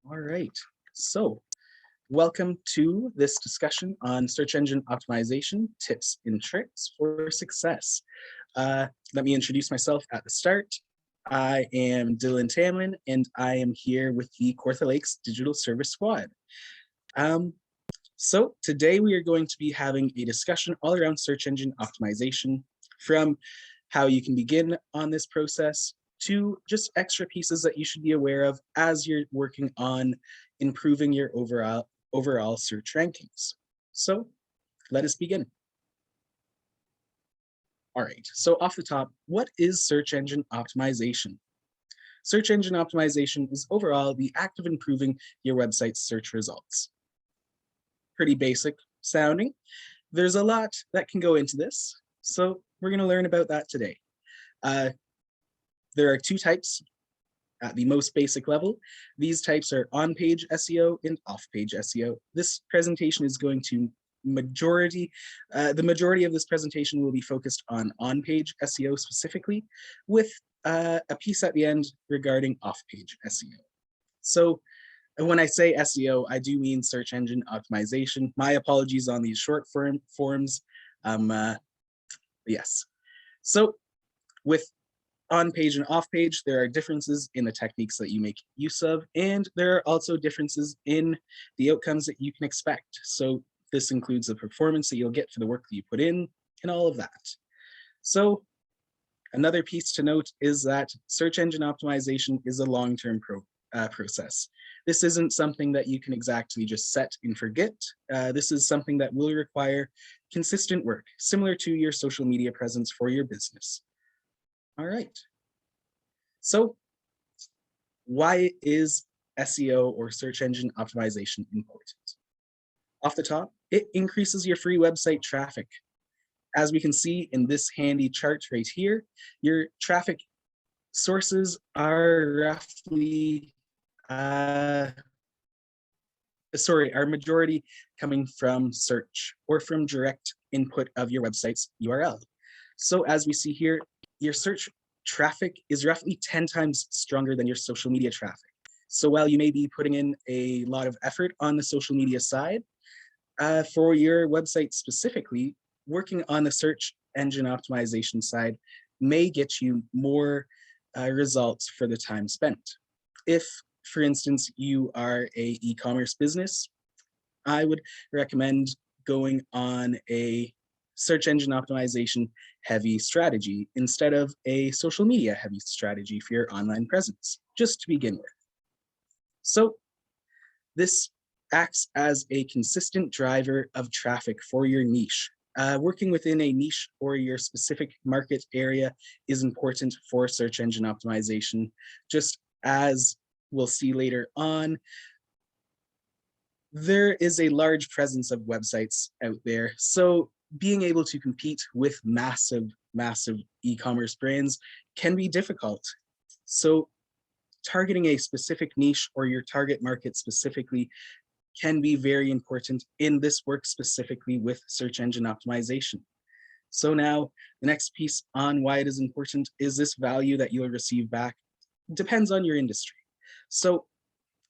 All right. So, welcome to this discussion on search engine optimization tips and tricks for success. Let me introduce myself at the start. I am Dylan Tamlin, and I am here with the Kawartha Lakes Digital Service Squad. Um, Today we are going to be having a discussion all around search engine optimization, from how you can begin on this process to just extra pieces that you should be aware of as you're working on improving your overall search rankings. So let us begin. All right, so off the top, what is search engine optimization? Search engine optimization is overall the act of improving your website's search results. Pretty basic sounding. There's a lot that can go into this, so we're going to learn about that today. There are two types at the most basic level. These types are on-page SEO and off-page SEO. This presentation is going to the majority of this presentation will be focused on-page SEO specifically, with a piece at the end regarding off-page SEO. So when I say SEO, I do mean search engine optimization. My apologies on these short forms. Yes. So with on-page and off-page, there are differences in the techniques that you make use of, and there are also differences in the outcomes that you can expect. So this includes the performance that you'll get for the work that you put in and all of that. So another piece to note is that search engine optimization is a long-term process. This isn't something that you can exactly just set and forget. This is something that will require consistent work, similar to your social media presence for your business. All right. So why is SEO or search engine optimization important? Off the top, it increases your free website traffic. As we can see in this handy chart right here, your traffic sources are roughly, our majority coming from search or from direct input of your website's URL. So as we see here, your search traffic is roughly 10 times stronger than your social media traffic. So while you may be putting in a lot of effort on the social media side, for your website specifically, working on the search engine optimization side may get you more results for the time spent. If, for instance, you are a e-commerce business, I would recommend going on a search engine optimization heavy strategy instead of a social media heavy strategy for your online presence, just to begin with. So this acts as a consistent driver of traffic for your niche. Working within a niche or your specific market area is important for search engine optimization. Just as we'll see later on, there is a large presence of websites out there. So being able to compete with massive e-commerce brands can be difficult. So targeting a specific niche or your target market specifically can be very important in this work specifically with search engine optimization. So now the next piece on why it is important is this value that you'll receive back depends on your industry. So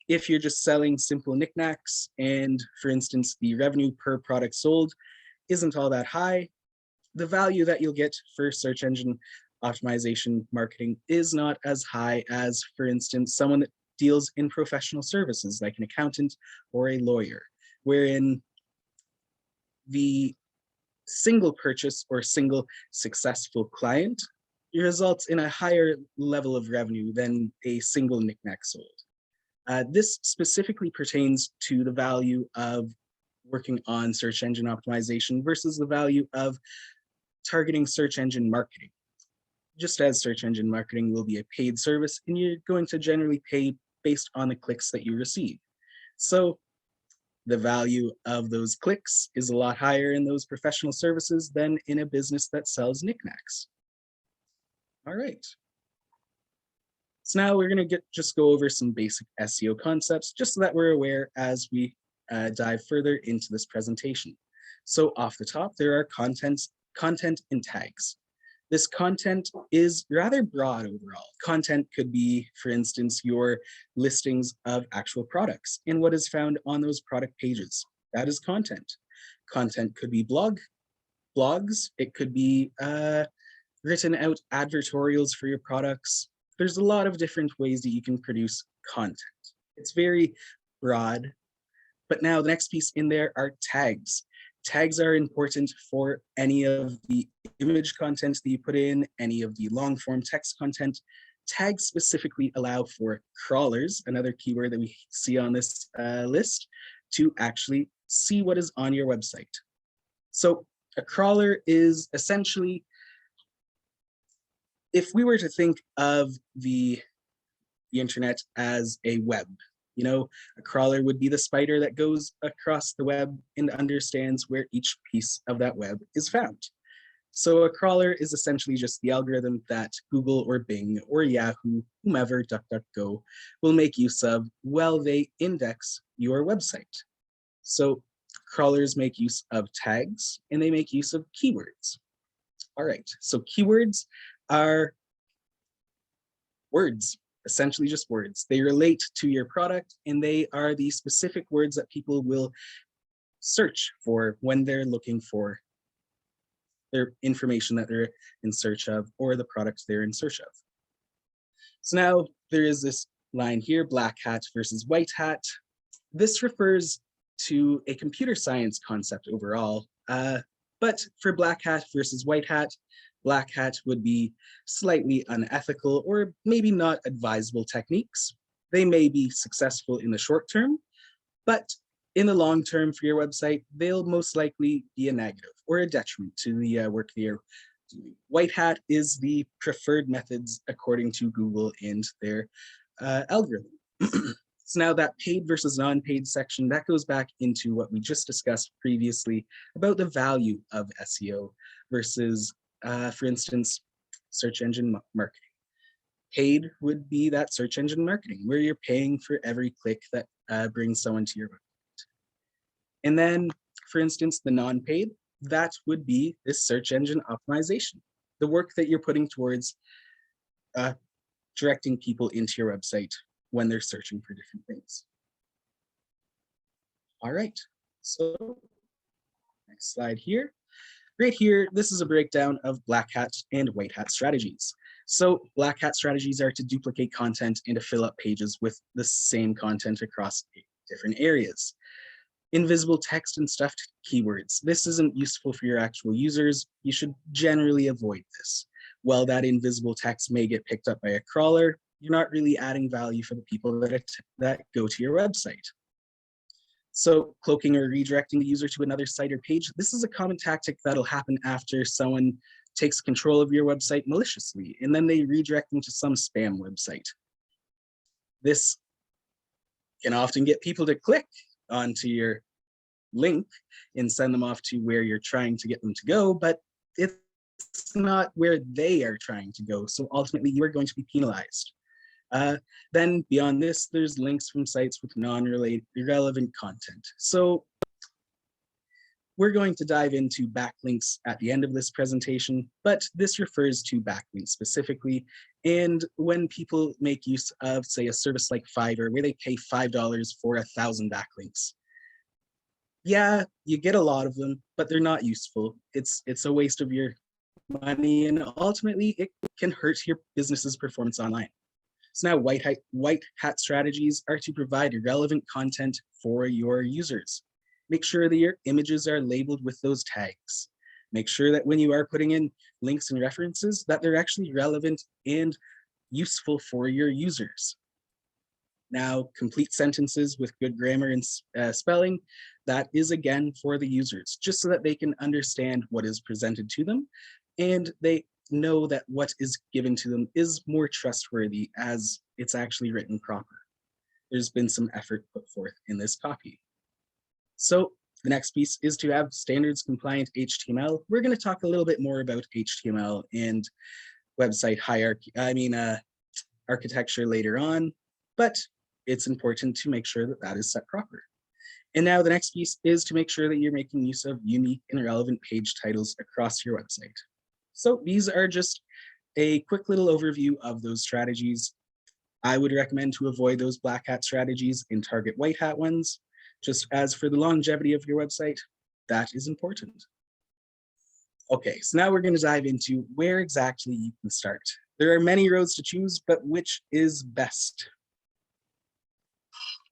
if you're just selling simple knickknacks and, for instance, the revenue per product sold isn't all that high, the value that you'll get for search engine optimization marketing is not as high as, for instance, someone that deals in professional services like an accountant or a lawyer, wherein the single purchase or single successful client results in a higher level of revenue than a single knickknack sold. This specifically pertains to the value of working on search engine optimization versus the value of targeting search engine marketing. Just as search engine marketing will be a paid service, and you're going to generally pay based on the clicks that you receive. So the value of those clicks is a lot higher in those professional services than in a business that sells knickknacks. All right. So now we're going to just go over some basic SEO concepts, just so that we're aware as we dive further into this presentation. So off the top, there are content and tags. This content is rather broad overall. Content could be, for instance, your listings of actual products and what is found on those product pages. That is content. Content could be blogs. It could be written out advertorials for your products. There's a lot of different ways that you can produce content. It's very broad. But now the next piece in there are tags. Tags are important for any of the image content that you put in, any of the long form text content. Tags specifically allow for crawlers, another keyword that we see on this list, to actually see what is on your website. So a crawler is essentially, if we were to think of the internet as a web, you know, a crawler would be the spider that goes across the web and understands where each piece of that web is found. So a crawler is essentially just the algorithm that Google or Bing or Yahoo, whomever, DuckDuckGo, will make use of while they index your website. So crawlers make use of tags and they make use of keywords. All right, so keywords are words, essentially just words. They relate to your product and they are the specific words that people will search for when they're looking for their information that they're in search of or the products they're in search of. So now there is this line here, black hat versus white hat. This refers to a computer science concept overall, but for black hat versus white hat, black hat would be slightly unethical or maybe not advisable techniques. They may be successful in the short term, but in the long term for your website, they'll most likely be a negative or a detriment to the work that you're doing. White hat is the preferred methods according to Google and their algorithm. So now that paid versus non-paid section, that goes back into what we just discussed previously about the value of SEO versus, for instance, search engine marketing. Paid would be that search engine marketing, where you're paying for every click that brings someone to your website. And then, for instance, the non-paid, that would be this search engine optimization, the work that you're putting towards directing people into your website when they're searching for different things. All right, so next slide here. Right here, this is a breakdown of black hat and white hat strategies. So black hat strategies are to duplicate content and to fill up pages with the same content across different areas. Invisible text and stuffed keywords. This isn't useful for your actual users. You should generally avoid this. While that invisible text may get picked up by a crawler, you're not really adding value for the people that go to your website. So cloaking or redirecting the user to another site or page, this is a common tactic that'll happen after someone takes control of your website maliciously, and then they redirect them to some spam website. This can often get people to click onto your link and send them off to where you're trying to get them to go, but it's not where they are trying to go. So ultimately, you are going to be penalized. Then beyond this, there's links from sites with irrelevant content. So we're going to dive into backlinks at the end of this presentation, but this refers to backlinks specifically. And when people make use of, say, a service like Fiverr, where they pay $5 for 1,000 backlinks, yeah, you get a lot of them, but they're not useful. It's a waste of your money, and ultimately it can hurt your business's performance online. So now white hat strategies are to provide relevant content for your users. Make sure that your images are labeled with those tags. Make sure that when you are putting in links and references, that they're actually relevant and useful for your users. Now, complete sentences with good grammar and spelling, that is again for the users, just so that they can understand what is presented to them and they know that what is given to them is more trustworthy as it's actually written proper. There's been some effort put forth in this copy. So the next piece is to have standards compliant HTML. We're going to talk a little bit more about HTML and website hierarchy, architecture later on, but it's important to make sure that that is set proper. And now the next piece is to make sure that you're making use of unique and relevant page titles across your website. So these are just a quick little overview of those strategies. I would recommend to avoid those black hat strategies and target white hat ones. Just as for the longevity of your website, that is important. Okay, so now we're going to dive into where exactly you can start. There are many roads to choose, but which is best?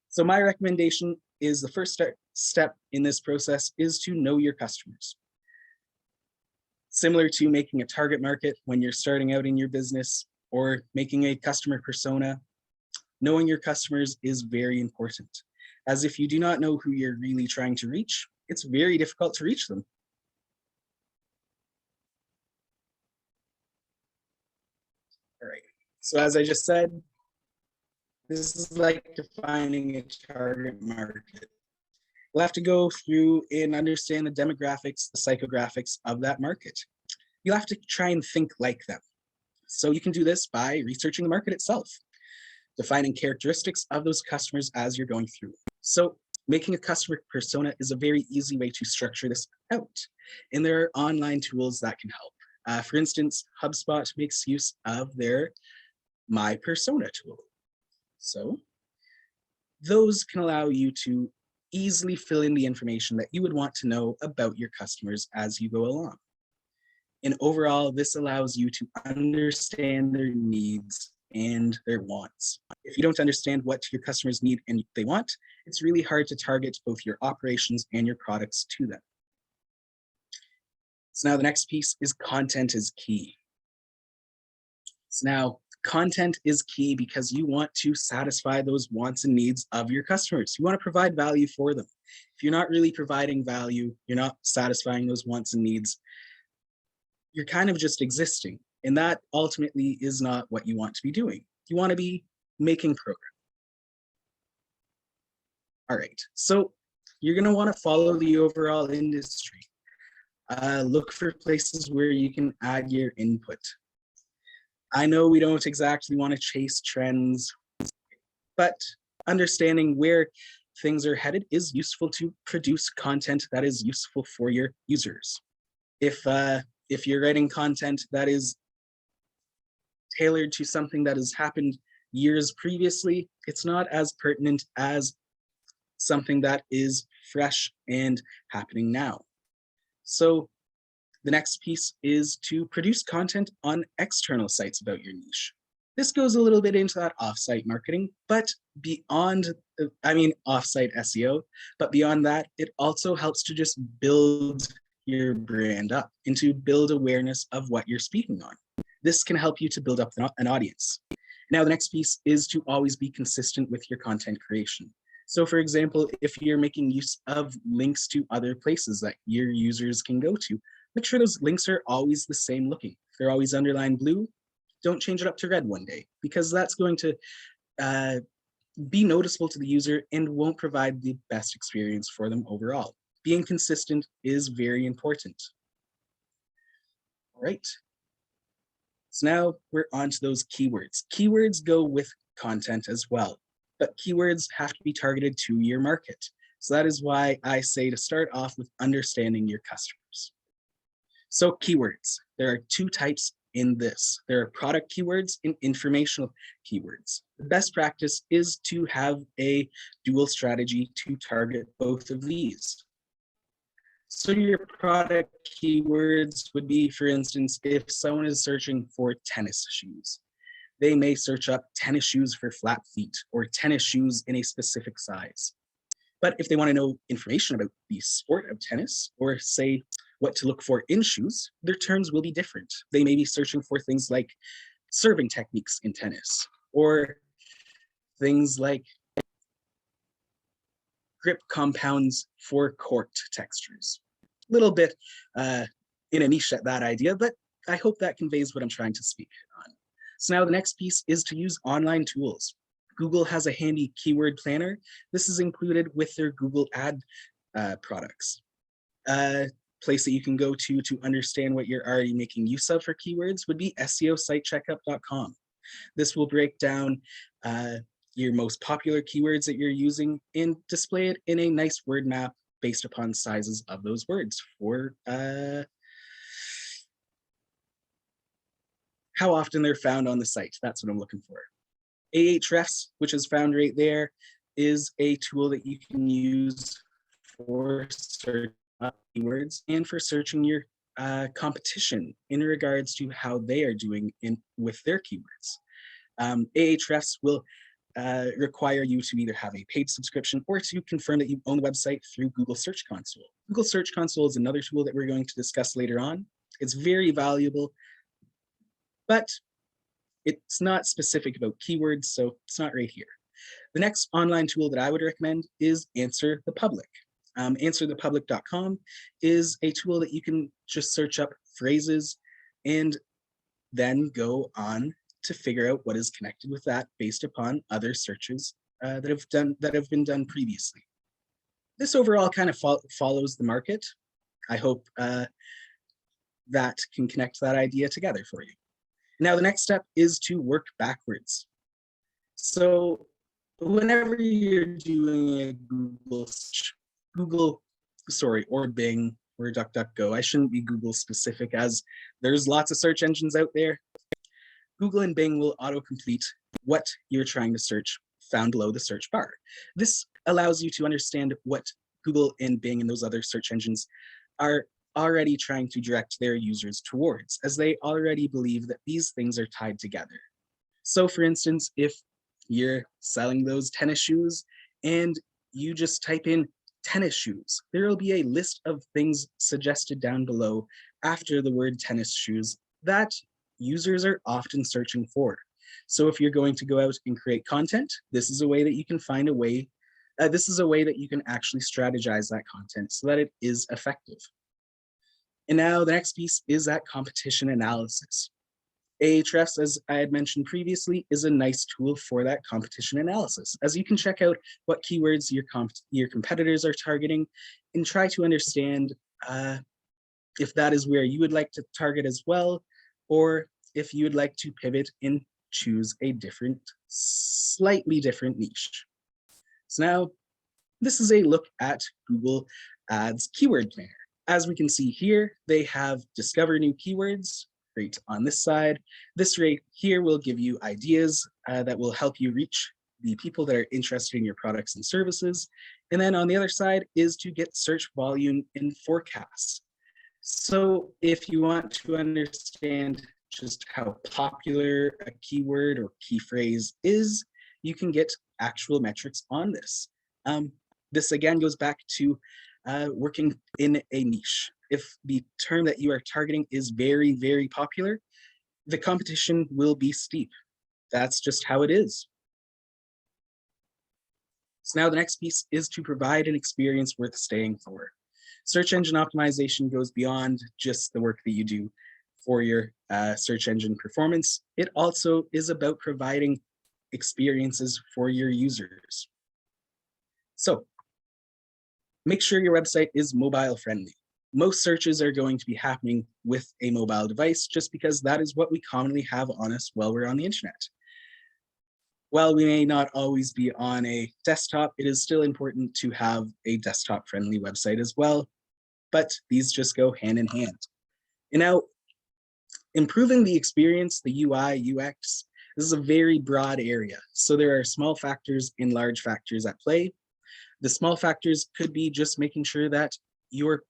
So my recommendation is the first step in this process is to know your customers. Similar to making a target market when you're starting out in your business or making a customer persona, knowing your customers is very important. As if you do not know who you're really trying to reach, it's very difficult to reach them. All right, so as I just said, this is like defining a target market. You'll have to go through and understand the demographics, the psychographics of that market. You'll have to try and think like them. So you can do this by researching the market itself, defining characteristics of those customers as you're going through. So making a customer persona is a very easy way to structure this out. And there are online tools that can help. For instance, HubSpot makes use of their My Persona tool. So those can allow you to easily fill in the information that you would want to know about your customers as you go along. And overall, this allows you to understand their needs and their wants. If you don't understand what your customers need and they want, it's really hard to target both your operations and your products to them. So now the next piece is content is key. So now content is key because you want to satisfy those wants and needs of your customers. You want to provide value for them. If you're not really providing value, you're not satisfying those wants and needs, you're kind of just existing. And that ultimately is not what you want to be doing. You want to be making progress. All right, so you're going to want to follow the overall industry. Look for places where you can add your input. I know we don't exactly want to chase trends, but understanding where things are headed is useful to produce content that is useful for your users. If you're writing content that is tailored to something that has happened years previously, it's not as pertinent as something that is fresh and happening now. So the next piece is to produce content on external sites about your niche. This goes a little bit into that offsite marketing, but beyond, offsite SEO, but beyond that, it also helps to just build your brand up and to build awareness of what you're speaking on. This can help you to build up an audience. Now, the next piece is to always be consistent with your content creation. So for example, if you're making use of links to other places that your users can go to, make sure those links are always the same looking. If they're always underlined blue, don't change it up to red one day, because that's going to be noticeable to the user and won't provide the best experience for them overall. Being consistent is very important. All right. So now we're on to those keywords. Keywords go with content as well, but keywords have to be targeted to your market. So that is why I say to start off with understanding your customers. So keywords, there are two types in this. There are product keywords and informational keywords. The best practice is to have a dual strategy to target both of these. So your product keywords would be, for instance, if someone is searching for tennis shoes, they may search up tennis shoes for flat feet or tennis shoes in a specific size. But if they want to know information about the sport of tennis, or say what to look for in shoes, their terms will be different. They may be searching for things like serving techniques in tennis, or things like grip compounds for court textures. A little bit in a niche at that idea, but I hope that conveys what I'm trying to speak on. So now the next piece is to use online tools. Google has a handy keyword planner. This is included with their Google Ad products. A place that you can go to understand what you're already making use of for keywords would be SEOsitecheckup.com. This will break down your most popular keywords that you're using and display it in a nice word map based upon sizes of those words for how often they're found on the site. That's what I'm looking for. Ahrefs, which is found right there, is a tool that you can use for searching up keywords and for searching your competition in regards to how they are doing with their keywords. Ahrefs will require you to either have a paid subscription or to confirm that you own the website through Google Search Console. Google Search Console is another tool that we're going to discuss later on. It's very valuable, but it's not specific about keywords, so it's not right here. The next online tool that I would recommend is Answer the Public. AnswerThePublic.com is a tool that you can just search up phrases and then go on to figure out what is connected with that based upon other searches that have been done previously. This overall kind of follows the market. I hope that can connect that idea together for you. Now, the next step is to work backwards. So whenever you're doing a Google search, or Bing or DuckDuckGo, I shouldn't be Google specific as there's lots of search engines out there. Google and Bing will autocomplete what you're trying to search found below the search bar. This allows you to understand what Google and Bing and those other search engines are already trying to direct their users towards, as they already believe that these things are tied together. So for instance, if you're selling those tennis shoes and you just type in tennis shoes, there will be a list of things suggested down below after the word tennis shoes that users are often searching for. So if you're going to go out and create content, this is a way that you can find a way, this is a way that you can actually strategize that content so that it is effective. And now the next piece is that competition analysis. Ahrefs, as I had mentioned previously, is a nice tool for that competition analysis, as you can check out what keywords your competitors are targeting and try to understand if that is where you would like to target as well, or if you would like to pivot and choose a slightly different niche. So now, this is a look at Google Ads Keyword Planner. As we can see here, they have discover new keywords right on this side. This right here will give you ideas that will help you reach the people that are interested in your products and services. And then on the other side is to get search volume and forecasts. So if you want to understand just how popular a keyword or key phrase is, you can get actual metrics on this. This again goes back to working in a niche. If the term that you are targeting is very, very popular, the competition will be steep. That's just how it is. So now the next piece is to provide an experience worth staying for. Search engine optimization goes beyond just the work that you do for your search engine performance. It also is about providing experiences for your users. So make sure your website is mobile friendly. Most searches are going to be happening with a mobile device just because that is what we commonly have on us while we're on the internet. While we may not always be on a desktop, it is still important to have a desktop friendly website as well, but these just go hand in hand. And now, improving the experience, the UI, UX, this is a very broad area. So there are small factors and large factors at play. The small factors could be just making sure that your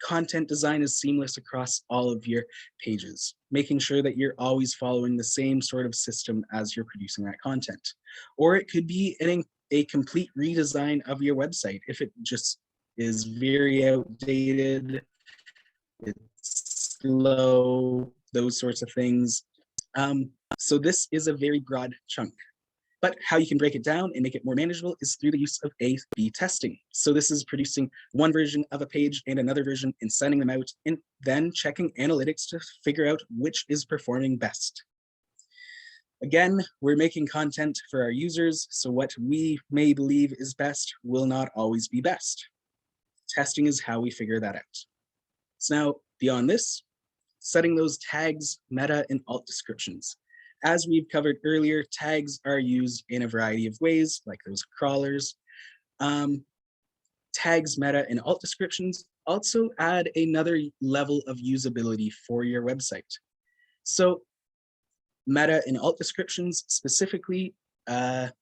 content design is seamless across all of your pages, making sure that you're always following the same sort of system as you're producing that content. Or it could be a complete redesign of your website if it just is very outdated, it's slow, those sorts of things. So this is a very broad chunk. But how you can break it down and make it more manageable is through the use of A/B testing. So this is producing one version of a page and another version and sending them out and then checking analytics to figure out which is performing best. Again, we're making content for our users, so what we may believe is best will not always be best. Testing is how we figure that out. So now, beyond this, setting those tags, meta, and alt descriptions. As we've covered earlier, tags are used in a variety of ways, like those crawlers. Tags, meta, and alt descriptions also add another level of usability for your website. So Meta and alt descriptions specifically, alt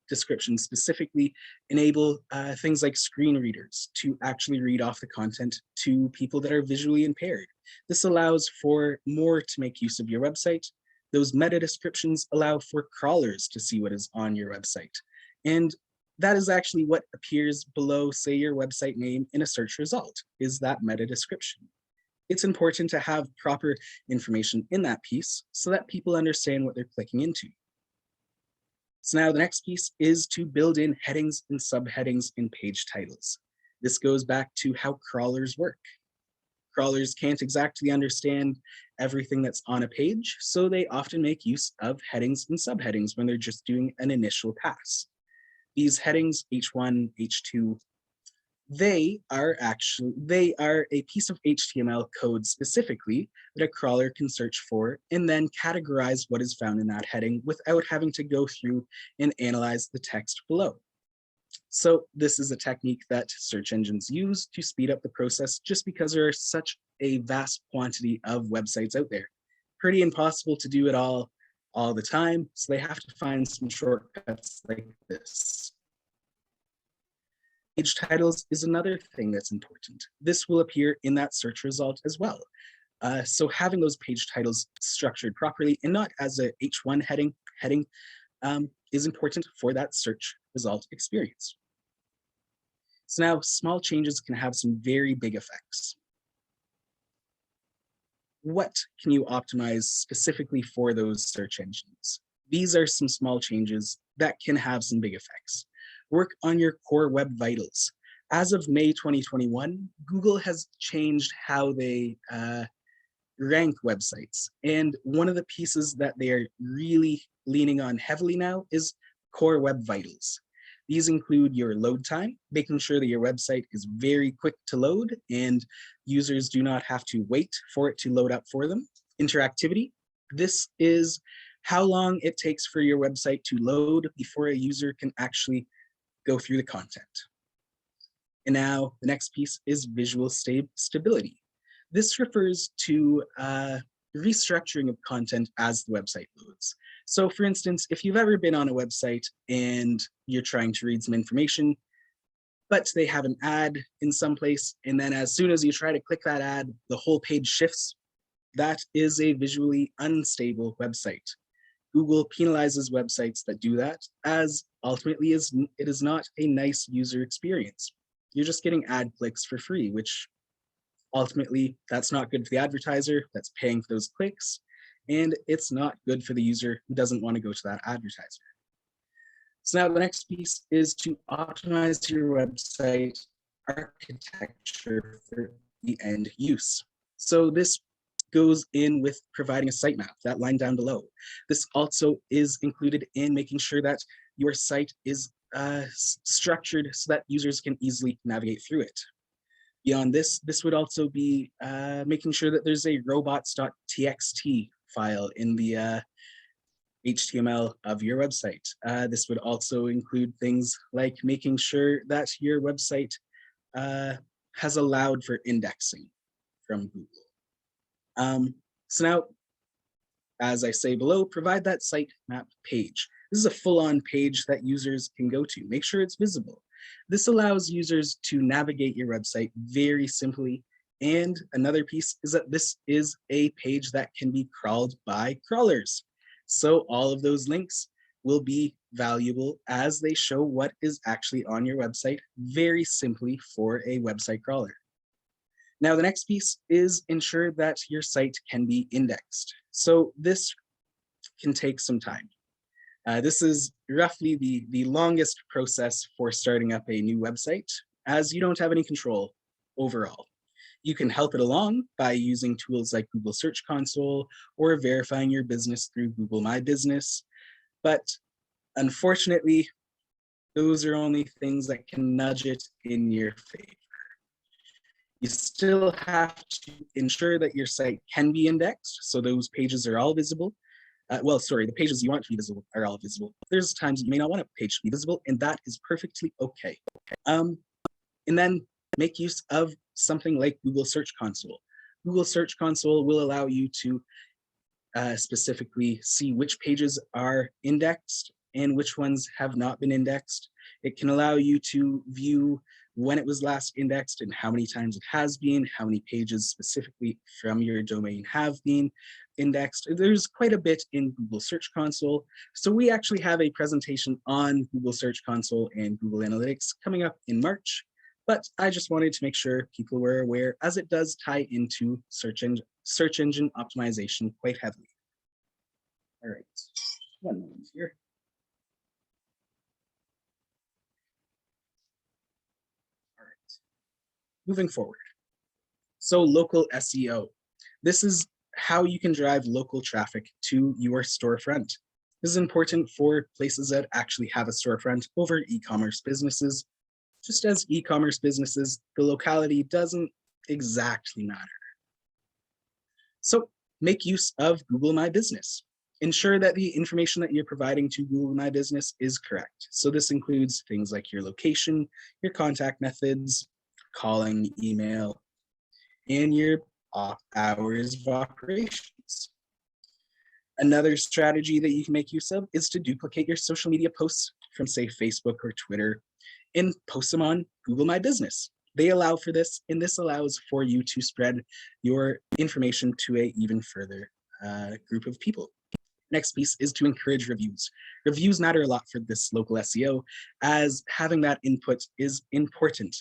descriptions specifically enable things like screen readers to actually read off the content to people that are visually impaired. This allows for more to make use of your website. Those meta descriptions allow for crawlers to see what is on your website. And that is actually what appears below, say, your website name in a search result, is that meta description. It's important to have proper information in that piece so that people understand what they're clicking into. So now the next piece is to build in headings and subheadings in page titles. This goes back to how crawlers work. Crawlers can't exactly understand everything that's on a page, so they often make use of headings and subheadings when they're just doing an initial pass. These headings, H1, H2, they are a piece of HTML code specifically that a crawler can search for and then categorize what is found in that heading without having to go through and analyze the text below. So this is a technique that search engines use to speed up the process just because there are such a vast quantity of websites out there. Pretty impossible to do it all the time, so they have to find some shortcuts like this. Page titles is another thing that's important. This will appear in that search result as well. So having those page titles structured properly and not as a H1 heading is important for that search result experience. So now small changes can have some very big effects. What can you optimize specifically for those search engines? These are some small changes that can have some big effects. Work on your core web vitals. As of May 2021, Google has changed how they rank websites. And one of the pieces that they are really leaning on heavily now is core web vitals. These include your load time, making sure that your website is very quick to load and users do not have to wait for it to load up for them. Interactivity, this is how long it takes for your website to load before a user can actually go through the content. And now the next piece is visual stability. This refers to restructuring of content as the website loads. So for instance, if you've ever been on a website and you're trying to read some information, but they have an ad in some place, and then as soon as you try to click that ad, the whole page shifts, that is a visually unstable website. Google penalizes websites that do that, as ultimately it is not a nice user experience. You're just getting ad clicks for free, which ultimately that's not good for the advertiser that's paying for those clicks, and it's not good for the user who doesn't want to go to that advertiser. So now the next piece is to optimize your website architecture for the end use. So this goes in with providing a sitemap, that line down below. This also is included in making sure that your site is structured so that users can easily navigate through it. Beyond this, this would also be making sure that there's a robots.txt file in the HTML of your website. This would also include things like making sure that your website has allowed for indexing from Google. So now, as I say below, provide that sitemap page. This is a full-on page that users can go to. Make sure it's visible. This allows users to navigate your website very simply. And another piece is that this is a page that can be crawled by crawlers. So all of those links will be valuable as they show what is actually on your website very simply for a website crawler. Now, the next piece is ensure that your site can be indexed. So this can take some time. This is roughly the longest process for starting up a new website, as you don't have any control overall. You can help it along by using tools like Google Search Console or verifying your business through Google My Business. But unfortunately, those are only things that can nudge it in your favor. You still have to ensure that your site can be indexed, so those pages are all visible. The pages you want to be visible are all visible. There's times you may not want a page to be visible, and that is perfectly okay. And then make use of something like Google Search Console. Google Search Console will allow you to specifically see which pages are indexed and which ones have not been indexed. It can allow you to view when it was last indexed and how many times it has been, how many pages specifically from your domain have been indexed. There's quite a bit in Google Search Console. So we actually have a presentation on Google Search Console and Google Analytics coming up in March, but I just wanted to make sure people were aware, as it does tie into search engine optimization quite heavily. All right, one moment here. All right, moving forward. So local SEO. This is how you can drive local traffic to your storefront. This is important for places that actually have a storefront over e-commerce businesses. Just as e-commerce businesses, the locality doesn't exactly matter. So make use of Google My Business. Ensure that the information that you're providing to Google My Business is correct. So this includes things like your location, your contact methods, calling, email, and your hours of operations. Another strategy that you can make use of is to duplicate your social media posts from, say, Facebook or Twitter and post them on Google My Business. They allow for this, and this allows for you to spread your information to an even further group of people. Next piece is to encourage reviews. Reviews matter a lot for this local SEO, as having that input is important.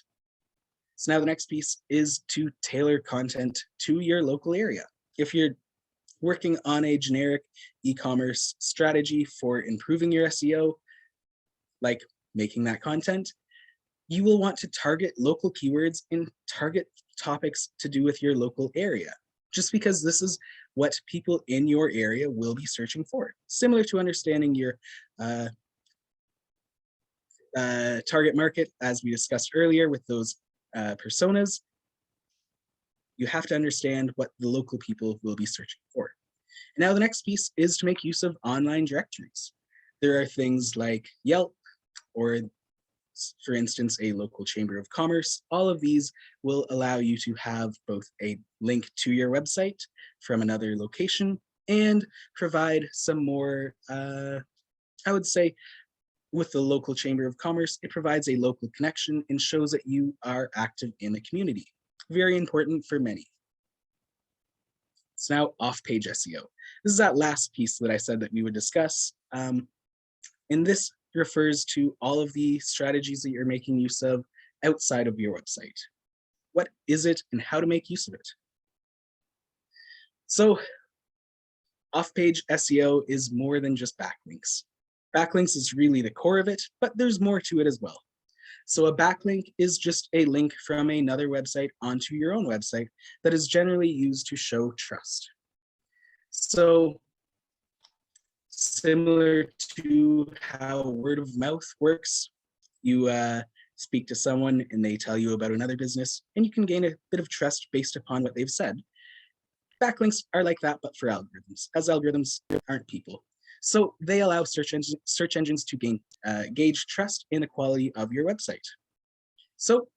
So now the next piece is to tailor content to your local area. If you're working on a generic e-commerce strategy for improving your SEO, like making that content, you will want to target local keywords and target topics to do with your local area, just because this is what people in your area will be searching for. Similar to understanding your target market, as we discussed earlier with those personas, you have to understand what the local people will be searching for. Now, the next piece is to make use of online directories. There are things like Yelp, or for instance, a local chamber of commerce. All of these will allow you to have both a link to your website from another location and provide some more, I would say, with the local chamber of commerce, it provides a local connection and shows that you are active in the community. Very important for many. So now off-page SEO. This is that last piece that I said that we would discuss. And this refers to all of the strategies that you're making use of outside of your website. What is it and how to make use of it? So off-page SEO is more than just backlinks. Backlinks is really the core of it, but there's more to it as well. So a backlink is just a link from another website onto your own website that is generally used to show trust. So similar to how word of mouth works, you speak to someone and they tell you about another business, and you can gain a bit of trust based upon what they've said. Backlinks are like that, but for algorithms, as algorithms aren't people. So they allow search engines to gauge trust in the quality of your website. So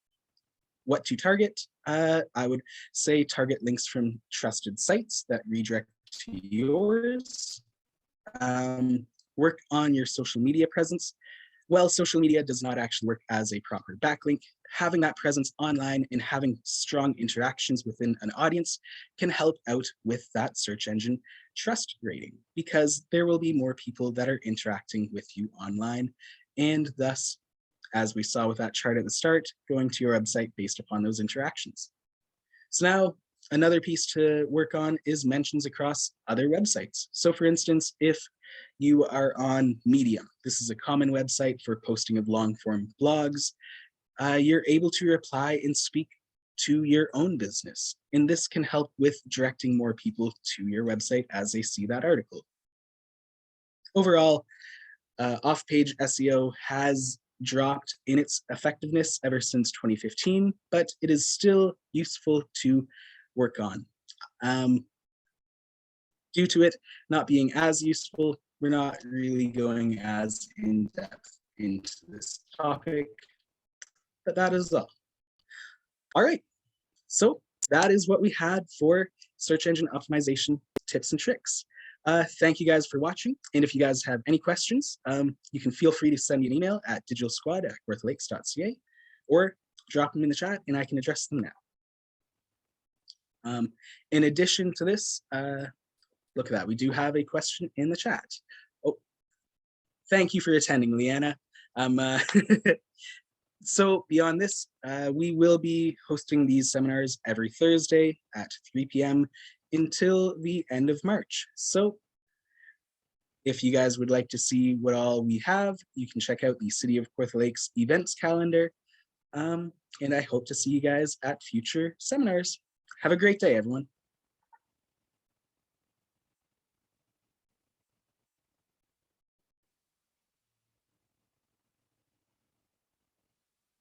what to target? I would say target links from trusted sites that redirect to yours. Work on your social media presence. Well, social media does not actually work as a proper backlink. Having that presence online and having strong interactions within an audience can help out with that search engine trust rating, because there will be more people that are interacting with you online, and thus, as we saw with that chart at the start, going to your website based upon those interactions. So now another piece to work on is mentions across other websites. So for instance, if you are on Medium, this is a common website for posting of long form blogs, you're able to reply and speak to your own business. And this can help with directing more people to your website as they see that article. Overall, off-page SEO has dropped in its effectiveness ever since 2015, but it is still useful to work on. Due to it not being as useful, we're not really going as in-depth into this topic, but that is all. All right, so that is what we had for search engine optimization tips and tricks. Thank you guys for watching. And if you guys have any questions, you can feel free to send me an email at digitalsquad@kawarthalakes.ca or drop them in the chat and I can address them now. In addition to this, look at that, we do have a question in the chat. Oh, thank you for attending, Leanna. So beyond this, we will be hosting these seminars every Thursday at 3 p.m. until the end of March. So if you guys would like to see what all we have, you can check out the City of Kawartha Lakes events calendar. And I hope to see you guys at future seminars. Have a great day, everyone.